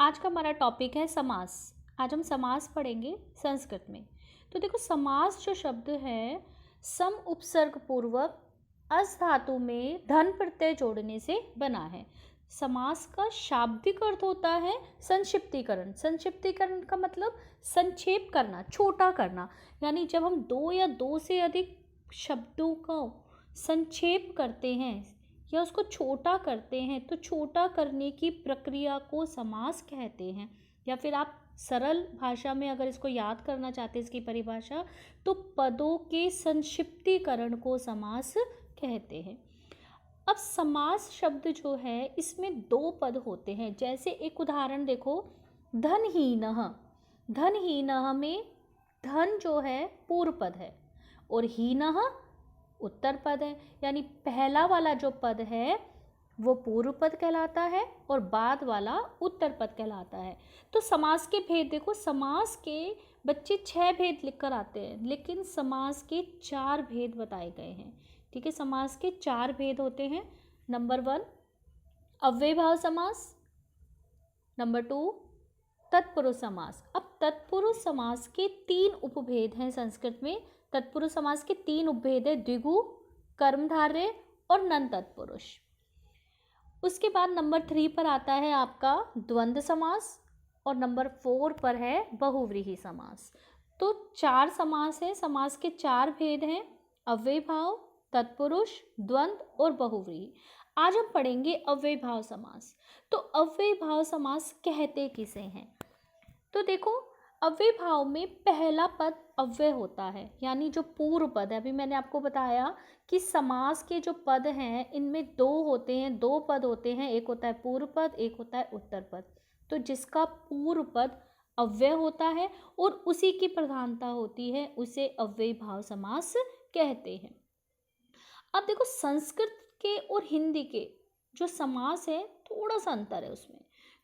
आज का हमारा टॉपिक है समास। आज हम समास पढ़ेंगे संस्कृत में। तो देखो, समास जो शब्द है सम उपसर्ग पूर्वक अस धातु में धन प्रत्यय जोड़ने से बना है। समास का शाब्दिक अर्थ होता है संक्षिप्तीकरण। संक्षिप्तीकरण का मतलब संक्षेप करना, छोटा करना। यानी जब हम दो या दो से अधिक शब्दों का संक्षेप करते हैं या उसको छोटा करते हैं तो छोटा करने की प्रक्रिया को समास कहते हैं। या फिर आप सरल भाषा में अगर इसको याद करना चाहते हैं इसकी परिभाषा, तो पदों के संक्षिप्तीकरण को समास कहते हैं। अब समास शब्द जो है इसमें दो पद होते हैं। जैसे एक उदाहरण देखो, धनहीनः। धनहीनः में धन जो है पूर्व पद है और हीनः उत्तर पद है। यानी पहला वाला जो पद है वो पूर्व पद कहलाता है और बाद वाला उत्तर पद कहलाता है। तो समास के भेद देखो, समास के बच्चे 6 भेद लिखकर आते हैं, लेकिन समास के 4 भेद बताए गए हैं। ठीक है, समास के 4 भेद होते हैं। नंबर 1 अव्ययभाव समास, नंबर 2 तत्पुरुष समास। अब तत्पुरुष समास के 3 उपभेद हैं संस्कृत में। तत्पुरुष समास के 3 उपभेद है, द्विगु, कर्मधारय और नन तत्पुरुष। उसके बाद नंबर 3 पर आता है आपका द्वंद्व समास और नंबर 4 पर है बहुव्रीहि समास। तो 4 समास है, समास के 4 भेद हैं, अव्ययभाव, तत्पुरुष, द्वंद्व और बहुव्रीहि। आज हम पढ़ेंगे अव्ययभाव समास। तो अव्ययभाव समास कहते किसे हैं? तो देखो, अव्ययभाव में पहला पद अव्यय होता है, यानी जो पूर्व पद है। अभी मैंने आपको बताया कि समास के जो पद हैं इनमें 2 होते हैं, 2 पद होते हैं। एक होता है पूर्व पद, एक होता है उत्तर पद। तो जिसका पूर्व पद अव्यय होता है और उसी की प्रधानता होती है, उसे अव्ययभाव समास कहते हैं। अब देखो, संस्कृत के और हिंदी के जो समास है थोड़ा सा अंतर है उसमें।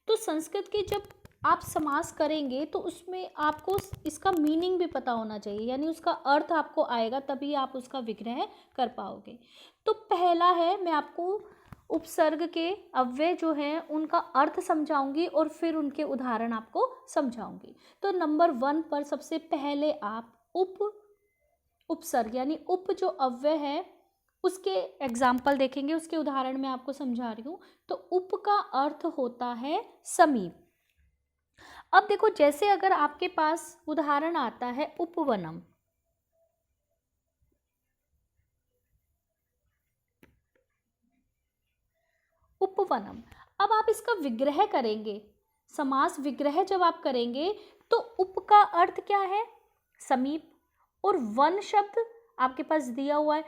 तो संस्कृत के जब आप समास करेंगे तो उसमें आपको इसका मीनिंग भी पता होना चाहिए, यानी उसका अर्थ आपको आएगा, तभी आप उसका विग्रह कर पाओगे। तो पहला है, मैं आपको उपसर्ग के अव्यय जो हैं उनका अर्थ समझाऊंगी और फिर उनके उदाहरण आपको समझाऊंगी। तो नंबर 1 पर सबसे पहले आप उपसर्ग यानी उप जो अव्यय है उसके एग्जाम्पल देखेंगे, उसके उदाहरण मैं आपको समझा रही हूँ। तो उप का अर्थ होता है समीप। अब देखो, जैसे अगर आपके पास उदाहरण आता है उपवनम, उपवनम। अब आप इसका विग्रह करेंगे, समास विग्रह जब आप करेंगे तो उप का अर्थ क्या है? समीप। और वन शब्द आपके पास दिया हुआ है।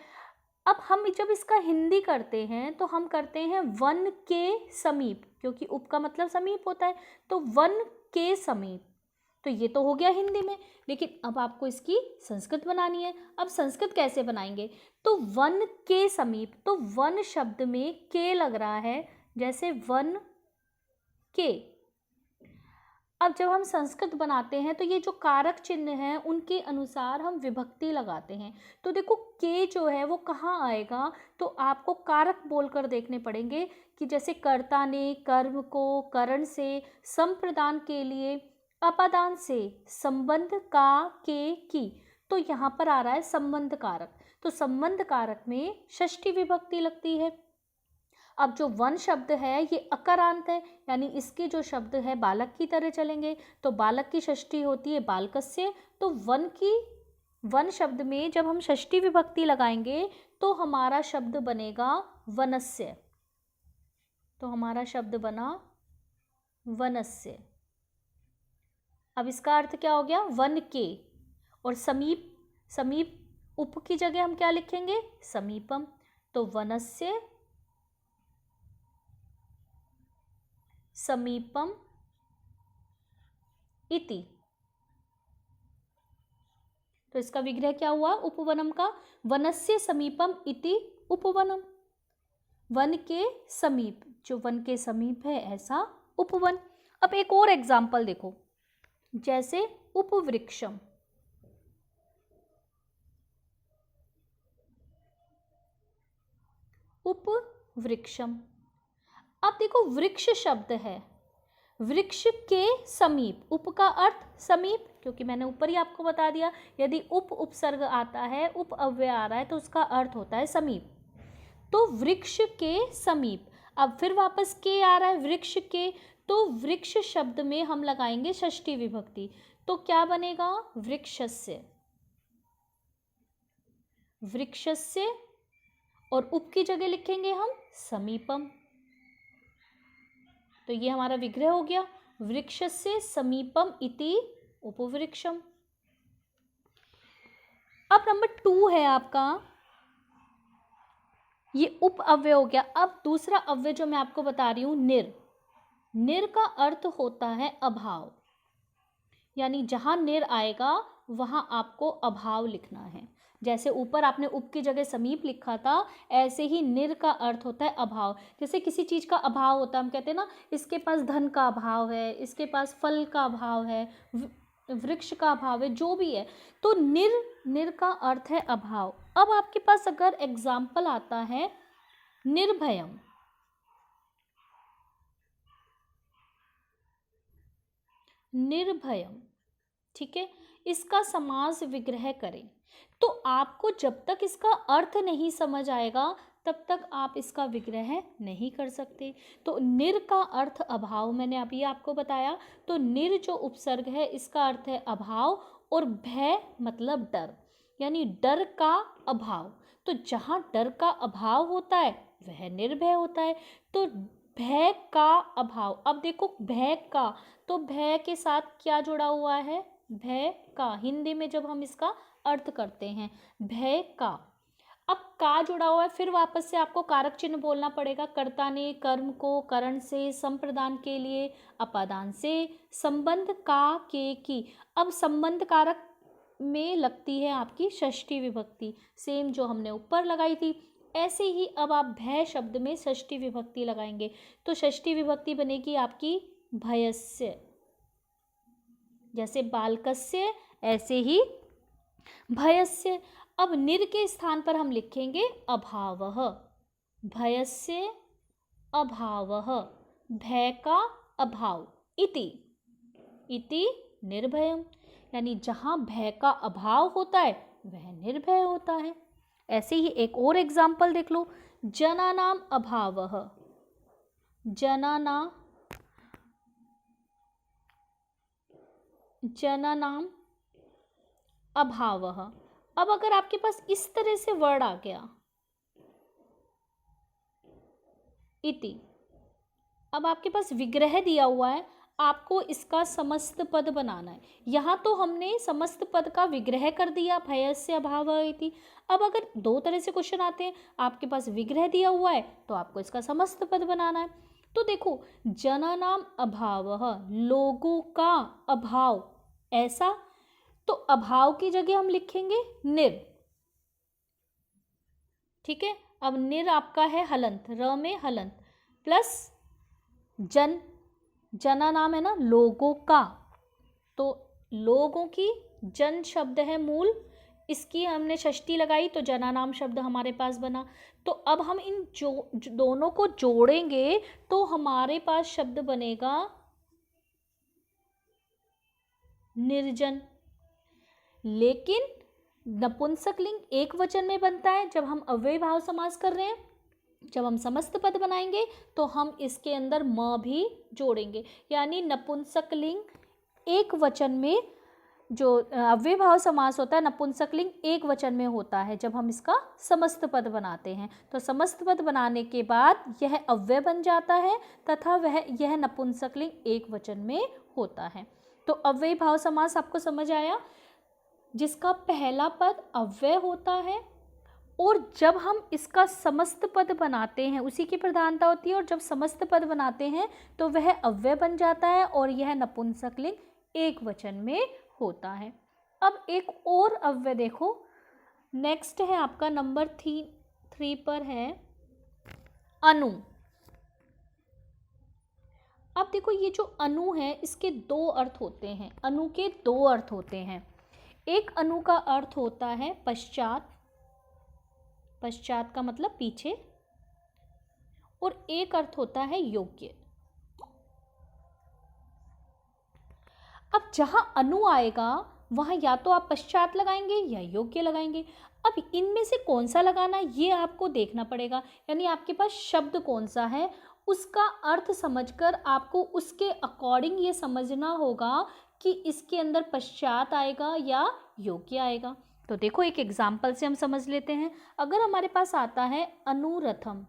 अब हम जब इसका हिंदी करते हैं तो हम करते हैं वन के समीप, क्योंकि उप का मतलब समीप होता है। तो वन के समीप, तो ये तो हो गया हिंदी में। लेकिन अब आपको इसकी संस्कृत बनानी है। अब संस्कृत कैसे बनाएंगे? तो वन के समीप, तो वन शब्द में के लग रहा है, जैसे वन के। अब जब हम संस्कृत बनाते हैं तो ये जो कारक चिन्ह हैं उनके अनुसार हम विभक्ति लगाते हैं। तो देखो, के जो है वो कहाँ आएगा? तो आपको कारक बोलकर देखने पड़ेंगे कि जैसे कर्ता ने कर्म को करण से, संप्रदान के लिए अपादान से, संबंध का के की, तो यहाँ पर आ रहा है संबंध कारक। तो संबंध कारक में षष्ठी विभक्ति लगती है। अब जो वन शब्द है ये अकारांत है, यानी इसके जो शब्द है बालक की तरह चलेंगे। तो बालक की षष्ठी होती है बालकस्य। तो वन शब्द में जब हम षष्ठी विभक्ति लगाएंगे तो हमारा शब्द बनेगा वनस्य। तो हमारा शब्द बना वनस्य। अब इसका अर्थ क्या हो गया? वन के। और समीप, समीप उप की जगह हम क्या लिखेंगे? समीपम। तो वनस्य समीपम इति। तो इसका विग्रह क्या हुआ उपवनम का? वनस्य समीपम इति उपवनम। वन के समीप, जो वन के समीप है ऐसा उपवन। अब एक और एग्जाम्पल देखो, जैसे उपवृक्षम। उपवृक्षम। अब देखो, वृक्ष शब्द है, वृक्ष के समीप, उप का अर्थ समीप, क्योंकि मैंने ऊपर ही आपको बता दिया यदि उप उपसर्ग आता है, उप अव्यय आ रहा है तो उसका अर्थ होता है समीप। तो वृक्ष के समीप, अब फिर वापस के आ रहा है वृक्ष के, तो वृक्ष शब्द में हम लगाएंगे षष्ठी विभक्ति, तो क्या बनेगा वृक्षस्य, वृक्षस्य, और उप की जगह लिखेंगे हम समीपम। तो ये हमारा विग्रह हो गया, वृक्षस्य समीपम इति उपवृक्षम। अब नंबर 2 है आपका, ये उप अव्यय हो गया। अब दूसरा अव्यय जो मैं आपको बता रही हूं निर, निर का अर्थ होता है अभाव, यानी जहां निर आएगा वहां आपको अभाव लिखना है। जैसे ऊपर आपने उप की जगह समीप लिखा था, ऐसे ही निर का अर्थ होता है अभाव। जैसे किसी चीज का अभाव होता है, हम कहते हैं ना इसके पास धन का अभाव है, इसके पास फल का अभाव है, वृक्ष का अभाव है, जो भी है, तो निर, निर का अर्थ है अभाव। अब आपके पास अगर एग्जाम्पल आता है निर्भयम, निर्भयम, ठीक है, इसका समास विग्रह करें, तो आपको जब तक इसका अर्थ नहीं समझ आएगा तब तक आप इसका विग्रह नहीं कर सकते। तो निर का अर्थ अभाव मैंने अभी आपको बताया, तो निर जो उपसर्ग है इसका अर्थ है अभाव, और भय मतलब डर, यानी डर का अभाव। तो जहाँ डर का अभाव होता है वह निर्भय होता है। तो भय का अभाव, अब देखो भय का, तो भय के साथ क्या जुड़ा हुआ है, भय का, हिंदी में जब हम इसका अर्थ करते हैं भय का, अब का जुड़ा हुआ है, फिर वापस से आपको कारक चिन्ह बोलना पड़ेगा। कर्ता ने कर्म को करण से, संप्रदान के लिए अपादान से, संबंध का के की, अब संबंध कारक में लगती है आपकी षष्ठी विभक्ति, सेम जो हमने ऊपर लगाई थी। ऐसे ही अब आप भय शब्द में षष्ठी विभक्ति लगाएंगे, तो षष्ठी विभक्ति बनेगी आपकी भयस्य, जैसे बालकस्य ऐसे ही भयस्य। अब निर के स्थान पर हम लिखेंगे अभावः, भयस्य अभावः, भय का अभाव, इति, इति निर्भयम, यानी जहां भय का अभाव होता है वह निर्भय होता है। ऐसे ही एक और एग्जाम्पल देख लो, जनानाम अभावः, जनानाम, जनानाम अभावः। अब अगर आपके पास इस तरह से वर्ड आ गया इति, अब आपके पास विग्रह दिया हुआ है, आपको इसका समस्त पद बनाना है। यहाँ तो हमने समस्त पद का विग्रह कर दिया भयस्य अभावः इति। अब अगर 2 तरह से क्वेश्चन आते हैं, आपके पास विग्रह दिया हुआ है तो आपको इसका समस्त पद बनाना है। तो देखो जनानाम अभावः, लोगों का अभाव, ऐसा, तो अभाव की जगह हम लिखेंगे निर, ठीक है। अब निर आपका है हलंत, र में हलंत, प्लस जन, जना नाम है ना लोगों का, तो लोगों की, जन शब्द है मूल, इसकी हमने षष्ठी लगाई तो जना नाम शब्द हमारे पास बना। तो अब हम इन दोनों को जोड़ेंगे तो हमारे पास शब्द बनेगा निर्जन। लेकिन नपुंसकलिंग एक वचन में बनता है जब हम अव्ययी भाव समास कर रहे हैं। जब हम समस्त पद बनाएंगे तो हम इसके अंदर म भी जोड़ेंगे, यानी नपुंसकलिंग एक वचन में, जो अव्ययी भाव समास होता है नपुंसकलिंग एक वचन में होता है जब हम इसका समस्त पद बनाते हैं। तो समस्त पद बनाने के बाद यह अव्यय बन जाता है तथा यह नपुंसकलिंग एक वचन में होता है। तो अव्ययी भाव समास आपको समझ आया, जिसका पहला पद अव्यय होता है और जब हम इसका समस्त पद बनाते हैं उसी की प्रधानता होती है, और जब समस्त पद बनाते हैं तो वह अव्यय बन जाता है और यह नपुंसकलिंग एक वचन में होता है। अब एक और अव्यय देखो, नेक्स्ट है आपका नंबर 3 पर है अनु। अब देखो ये जो अनु है इसके 2 अर्थ होते हैं, अनु के 2 अर्थ होते हैं। एक अनु का अर्थ होता है पश्चात, पश्चात का मतलब पीछे, और एक अर्थ होता है योग्य। अब जहाँ अनु आएगा वहाँ या तो आप पश्चात लगाएंगे या योग्य लगाएंगे। अब इनमें से कौन सा लगाना है ये आपको देखना पड़ेगा, यानी आपके पास शब्द कौन सा है उसका अर्थ समझकर आपको उसके अकॉर्डिंग ये समझना होगा कि इसके अंदर पश्चात आएगा या योग्य आएगा। तो देखो एक एग्जाम्पल से हम समझ लेते हैं। अगर हमारे पास आता है अनुरथम,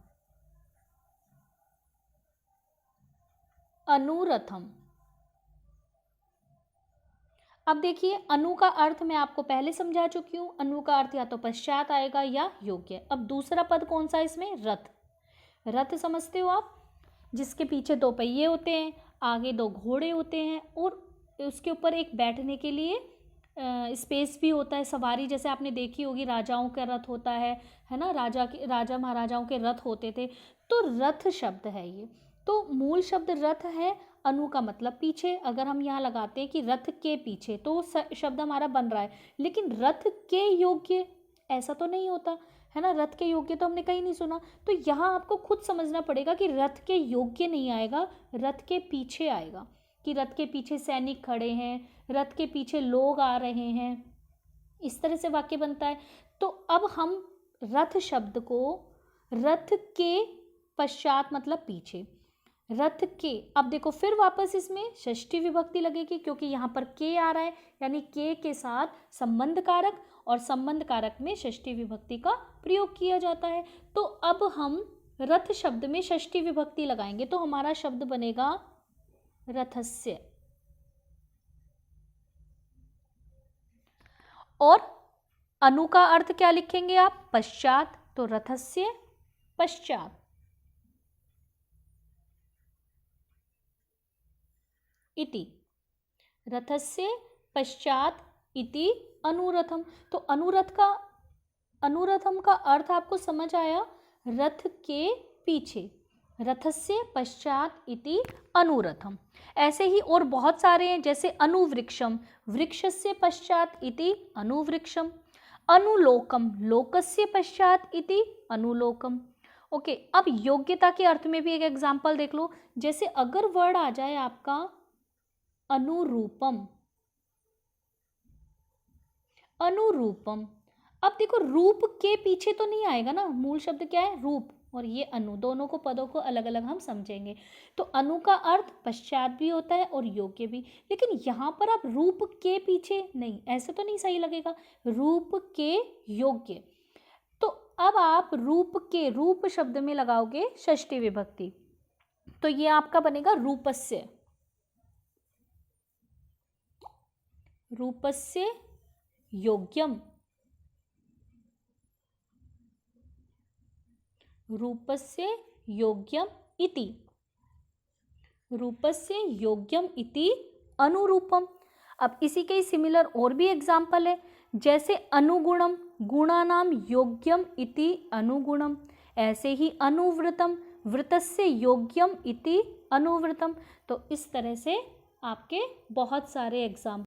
अनुरथम, अब देखिए अनु का अर्थ मैं आपको पहले समझा चुकी हूँ, अनु का अर्थ या तो पश्चात आएगा या योग्य। अब दूसरा पद कौन सा है इसमें, रथ। रथ समझते हो आप, जिसके पीछे दो पहिए होते हैं, आगे दो घोड़े होते हैं और उसके ऊपर एक बैठने के लिए स्पेस भी होता है, सवारी जैसे आपने देखी होगी, राजाओं का रथ होता है ना, राजा महाराजाओं के रथ होते थे। तो रथ शब्द है ये, तो मूल शब्द रथ है, अनु का मतलब पीछे। अगर हम यहाँ लगाते हैं कि रथ के पीछे तो शब्द हमारा बन रहा है, लेकिन रथ के योग्य ऐसा तो नहीं होता है ना, रथ के योग्य तो हमने कहीं नहीं सुना। तो यहाँ आपको खुद समझना पड़ेगा कि रथ के योग्य नहीं आएगा, रथ के पीछे आएगा, कि रथ के पीछे सैनिक खड़े हैं, रथ के पीछे लोग आ रहे हैं, इस तरह से वाक्य बनता है। तो अब हम रथ शब्द को रथ के पश्चात मतलब पीछे, रथ के, अब देखो फिर वापस इसमें षष्ठी विभक्ति लगेगी क्योंकि यहाँ पर के आ रहा है, यानी के साथ संबंध कारक, और संबंध कारक में षष्ठी विभक्ति का प्रयोग किया जाता है। तो अब हम रथ शब्द में षष्ठी विभक्ति लगाएंगे तो हमारा शब्द बनेगा रथस्य। और अनु का अर्थ क्या लिखेंगे आप, पश्चात, तो रथस्य पश्चात। इति, रथस्य पश्चात इति अनुरथम। तो अनुरथम का अर्थ आपको समझ आया, रथ के पीछे, रथस्य पश्चात इति अनुरथम। ऐसे ही और बहुत सारे हैं, जैसे अनुवृक्षम, वृक्षस्य पश्चात इति अनुवृक्षम, अनुलोकम, लोकस्य पश्चात इति अनुलोकम। ओके, अब योग्यता के अर्थ में भी एक एग्जाम्पल देख लो। जैसे अगर वर्ड आ जाए आपका अनुरूपम, अनुरूपम, अब देखो रूप के पीछे तो नहीं आएगा ना, मूल शब्द क्या है, रूप, और ये अनु, दोनों को पदों को अलग अलग हम समझेंगे। तो अनु का अर्थ पश्चात भी होता है और योग्य भी, लेकिन यहाँ पर आप रूप के पीछे नहीं, ऐसे तो नहीं सही लगेगा, रूप के योग्य। तो अब आप रूप के, रूप शब्द में लगाओगे षष्ठी विभक्ति, तो ये आपका बनेगा रूपस्य, रूपस्य योग्यम, रूपस्य योग्यम इति, रूपस्य योग्यम इति अनुरूपम। अब इसी के सिमिलर और भी एग्जाम्पल है, जैसे अनुगुणम, गुणानाम योग्यम इति अनुगुणम। ऐसे ही अनुव्रतम, वृतस्य योग्यम इति अनुव्रतम। तो इस तरह से आपके बहुत सारे एग्जाम्पल